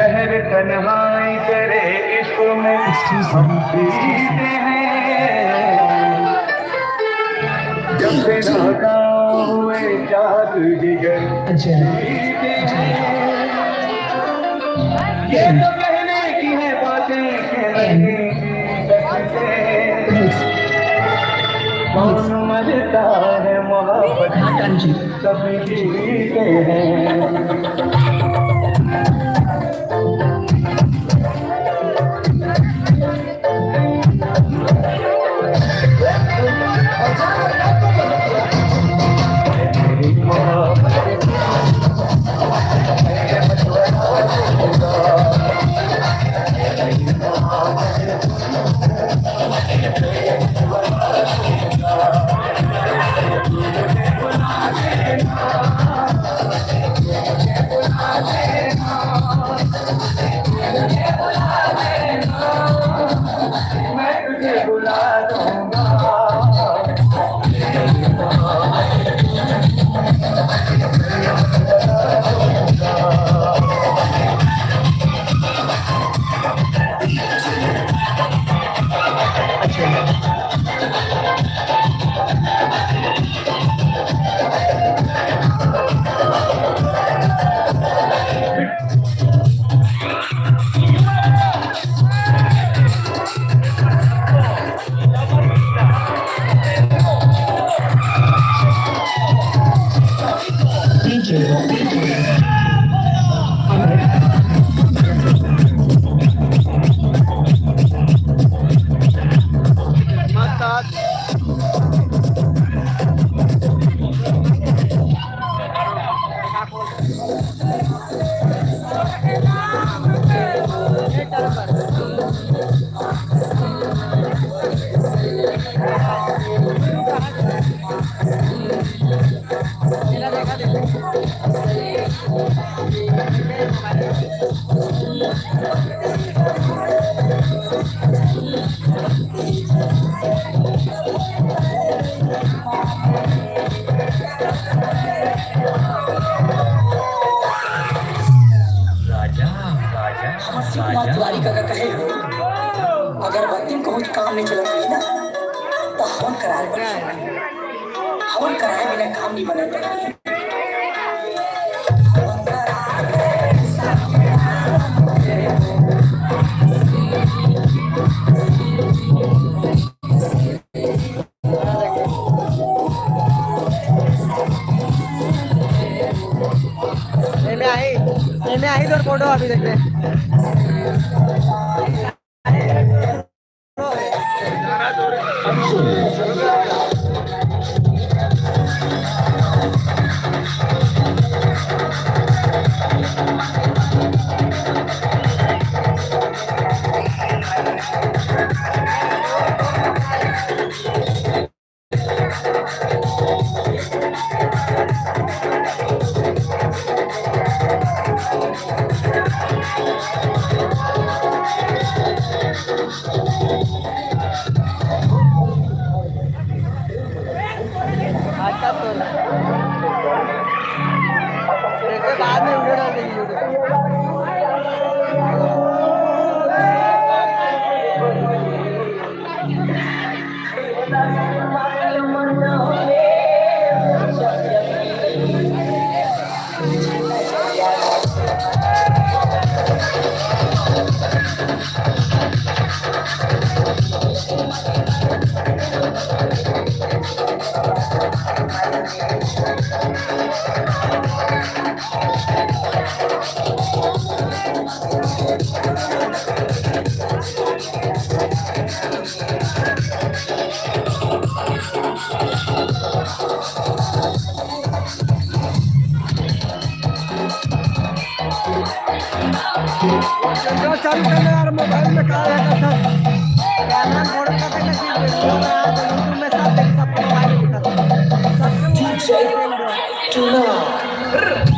शहर तन्हाई तेरे इश्क में हम पीते हैं। जब से नाकाम हुए चार जिगर जीते हैं। ये तो कहने की है बातें कहने कौन मरता है मोहब्बत सभी जीते हैं। तिवारी का कहे अगर बत्ती को कुछ काम नहीं चला रही ना तो हवन कराए बिना काम नहीं बना। मैं आई तो फोटो अभी देख रहे बाद में वीडियो डाल देंगे चालू करने यार मोबाइल में कहा रहता था कैमरा मोड़ करके नसीब वीडियो में आया तो यूट्यूब में सब देख सकते मोबाइल में दिखा DJ Tuna